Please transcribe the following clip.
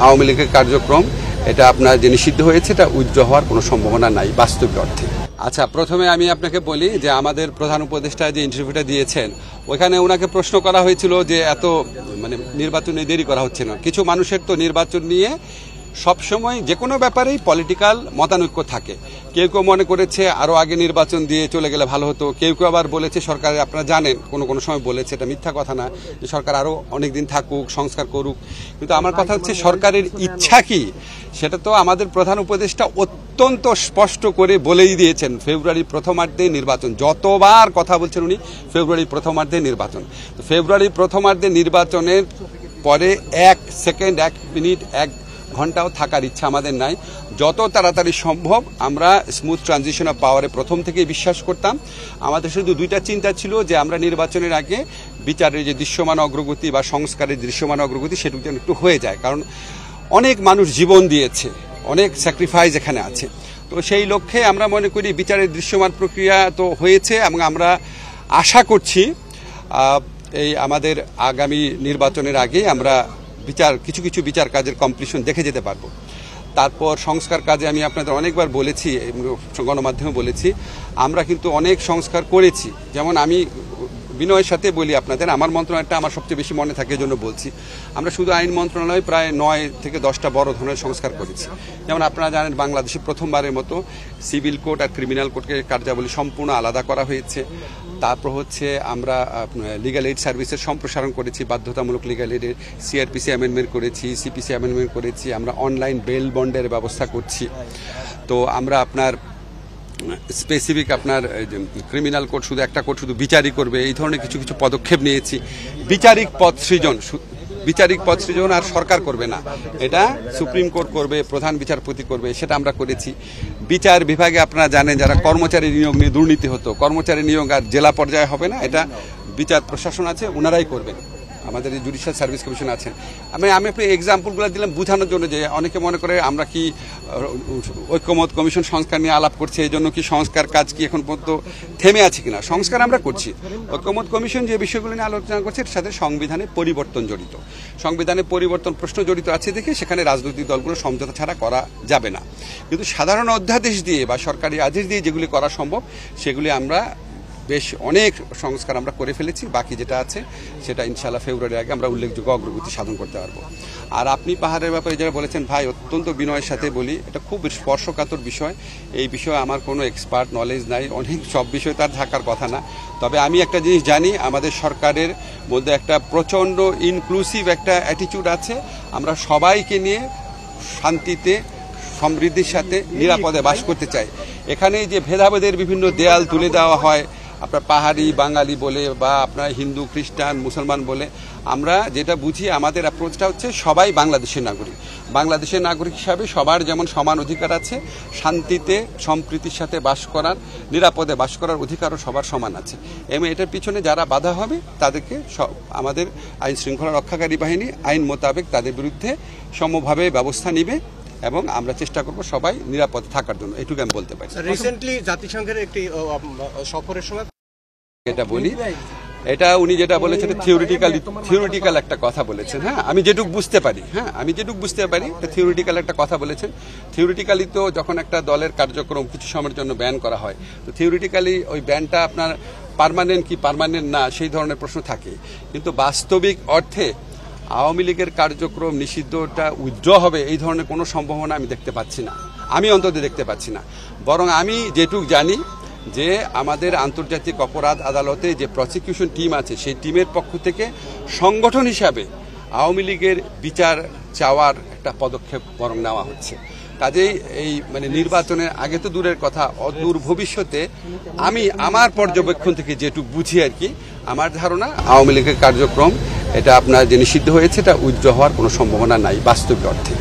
আওয়ামী লীগের কার্যক্রম এটা আপনার যে নিষিদ্ধ হয়েছে এটা উইথড্র হওয়ার কোনো সম্ভাবনা নাই বাস্তবিক অর্থে। আচ্ছা, প্রথমে আমি আপনাকে বলি যে আমাদের প্রধান উপদেষ্টা যে ইন্টারভিউটা দিয়েছেন ওইখানে ওনাকে প্রশ্ন করা হয়েছিল যে এত নির্বাচনে দেরি করা হচ্ছে না। কিছু মানুষের তো নির্বাচন নিয়ে সবসময় যে কোনো ব্যাপারেই পলিটিক্যাল মতানৈক্য থাকে। কেউ কেউ মনে করেছে আরও আগে নির্বাচন দিয়ে চলে গেলে ভালো হতো, কেউ কেউ আবার বলেছে সরকারের, আপনারা জানেন কোনো সময় বলেছে, এটা মিথ্যা কথা না, যে সরকার আরও অনেক দিন থাকুক, সংস্কার করুক। কিন্তু আমার কথা হচ্ছে সরকারের ইচ্ছা কি সেটা তো আমাদের প্রধান উপদেষ্টা অত্যন্ত স্পষ্ট করে বলেই দিয়েছেন। ফেব্রুয়ারির প্রথমার্ধে নির্বাচন, যতবার কথা বলছেন উনি ফেব্রুয়ারির প্রথমার্ধে নির্বাচন। তো ফেব্রুয়ারির প্রথমার্ধে নির্বাচনের পরে 1 সেকেন্ড 1 মিনিট 1 ঘন্টাও থাকার ইচ্ছা আমাদের নাই। যত তাড়াতাড়ি সম্ভব আমরা স্মুথ ট্রানজিশন অফ পাওয়ারে প্রথম থেকেই বিশ্বাস করতাম। আমাদের শুধু দুইটা চিন্তা ছিল যে আমরা নির্বাচনের আগে বিচারের যে দৃশ্যমান অগ্রগতি বা সংস্কারের দৃশ্যমান অগ্রগতি সেটুকু যেন একটু হয়ে যায়, কারণ অনেক মানুষ জীবন দিয়েছে, অনেক স্যাক্রিফাইস এখানে আছে। তো সেই লক্ষ্যে আমরা মনে করি বিচারের দৃশ্যমান প্রক্রিয়া তো হয়েছে এবং আমরা আশা করছি এই আমাদের আগামী নির্বাচনের আগে আমরা কিছু কিছু বিচার কাজের কমপ্লিশন দেখে যেতে পারবো। তারপর সংস্কার কাজে আমি আপনাদের অনেকবার বলেছি, গণমাধ্যমে বলেছি, আমরা কিন্তু অনেক সংস্কার করেছি। যেমন আমি বিনয়ের সাথে বলি আপনাদের, আমার মন্ত্রণালয়টা আমার সবচেয়ে বেশি মনে থাকে, জন্য বলছি। আমরা শুধু আইন মন্ত্রণালয়ে প্রায় 9 থেকে 10টা বড় ধরনের সংস্কার করেছি। যেমন আপনারা জানেন বাংলাদেশে প্রথমবারের মতো সিভিল কোড আর ক্রিমিনাল কোডকে কার্যাবলী সম্পূর্ণ আলাদা করা হয়েছে। তারপর হচ্ছে আমরা লিগ্যাল এইড সার্ভিসের সম্প্রসারণ করেছি, বাধ্যতামূলক লিগ্যাল এইডের সিআরপিসি অ্যামেন্ডমেন্ট করেছি, সিপিসি অ্যামেন্ডমেন্ট করেছি, আমরা অনলাইন বেল বন্ডের ব্যবস্থা করছি। তো আমরা আপনার স্পেসিফিক আপনার ক্রিমিনাল কোড শুধু একটা কোড শুধু বিচারই করবে, এই ধরনের কিছু কিছু পদক্ষেপ নিয়েছি। বিচারিক পদ সৃজন আর সরকার করবে না, এটা সুপ্রিম কোর্ট করবে, প্রধান বিচারপতি করবে, সেটা আমরা করেছি। বিচার বিভাগে আপনারা জানেন যারা কর্মচারী নিয়োগ নিয়ে দুর্নীতি হতো, কর্মচারী নিয়োগ আর জেলা পর্যায়ে হবে না, এটা বিচার প্রশাসন আছে ওনারাই করবেন, আমাদের এই জুডিশিয়াল সার্ভিস কমিশন আছেন। আমি আপনি এক্সাম্পলগুলো দিলাম বোঝানোর জন্য, যে অনেকে মনে করে আমরা কি ঐক্যমত কমিশন সংস্কার নিয়ে আলাপ করছি, এই জন্য কি সংস্কার কাজ কি এখন পর্যন্ত থেমে আছে কিনা। সংস্কার আমরা করছি। ঐক্যমত কমিশন যে বিষয়গুলো নিয়ে আলোচনা করছে এর সাথে সংবিধানে পরিবর্তন জড়িত, সংবিধানে পরিবর্তন প্রশ্ন জড়িত আছে দেখে সেখানে রাজনৈতিক দলগুলো সমঝোতা ছাড়া করা যাবে না। কিন্তু সাধারণ অধ্যাদেশ দিয়ে বা সরকারি আদেশ দিয়ে যেগুলি করা সম্ভব সেগুলি আমরা বেশ অনেক সংস্কার আমরা করে ফেলেছি। বাকি যেটা আছে সেটা ইনশাআল্লাহ ফেব্রুয়ারির আগে আমরা উল্লেখযোগ্য অগ্রগতি সাধন করতে পারবো। আর আপনি পাহাড়ের ব্যাপারে যারা বলেছেন, ভাই অত্যন্ত বিনয়ের সাথে বলি, এটা খুব স্পর্শকাতর বিষয়। এই বিষয়ে আমার কোনো এক্সপার্ট নলেজ নাই, অনেক সব বিষয় তার থাকার কথা না। তবে আমি একটা জিনিস জানি, আমাদের সরকারের মধ্যে একটা প্রচণ্ড ইনক্লুসিভ একটা অ্যাটিটিউড আছে। আমরা সবাইকে নিয়ে শান্তিতে সমৃদ্ধির সাথে নিরাপদে বাস করতে চাই। এখানে যে ভেদাভেদের বিভিন্ন দেয়াল তুলে দেওয়া হয়, আপনার পাহাড়ি বাঙালি বলে বা আপনার হিন্দু খ্রিস্টান মুসলমান বলে, আমরা যেটা বুঝি আমাদের অ্যাপ্রোচটা হচ্ছে সবাই বাংলাদেশের নাগরিক। বাংলাদেশের নাগরিক হিসাবে সবার যেমন সমান অধিকার আছে, শান্তিতে সম্প্রীতির সাথে বাস করার, নিরাপদে বাস করার অধিকারও সবার সমান আছে। এবং এটার পিছনে যারা বাধা হবে তাদেরকে আমাদের আইন শৃঙ্খলা রক্ষাকারী বাহিনী আইন মোতাবেক তাদের বিরুদ্ধে সমভাবে ব্যবস্থা নেবে এবং আমরা চেষ্টা করব সবাই নিরাপদ থাকার জন্য। এটুকু আমি বলতে পারি। রিসেন্টলি জাতিসংঘের একটি সফরের সময় এটা বলি, এটা উনি যেটা বলেছেন থিওরিটিক্যাল একটা কথা বলেছেন। হ্যাঁ, আমি যেটুকু বুঝতে পারি, থিওরিটিক্যাল একটা কথা বলেছেন। থিওরিটিক্যালি তো যখন একটা দলের কার্যক্রম কিছু সময়ের জন্য ব্যান করা হয়, তো থিওরিটিক্যালি ওই ব্যানটা আপনার পার্মানেন্ট কি পার্মানেন্ট না সেই ধরনের প্রশ্ন থাকে। কিন্তু বাস্তবিক অর্থে আওয়ামী লীগের কার্যক্রম নিষিদ্ধটা উইথড্র হবে এই ধরনের কোনো সম্ভাবনা আমি দেখতে পাচ্ছি না, আমি অন্তত দেখতে পাচ্ছি না। বরং আমি যেটুক জানি যে আমাদের আন্তর্জাতিক অপরাধ আদালতে যে প্রসিকিউশন টিম আছে সেই টিমের পক্ষ থেকে সংগঠন হিসাবে আওয়ামী লীগের বিচার চাওয়ার একটা পদক্ষেপ বরং নেওয়া হচ্ছে। কাজেই এই নির্বাচনের আগে তো দূরের কথা, অদূর ভবিষ্যতে আমি আমার পর্যবেক্ষণ থেকে যেটুকু বুঝি আর কি, আমার ধারণা আওয়ামী লীগের কার্যক্রম এটা আপনার যে নিষিদ্ধ হয়েছে এটা উইথড্র হওয়ার কোনো সম্ভাবনা নাই বাস্তবিক অর্থে।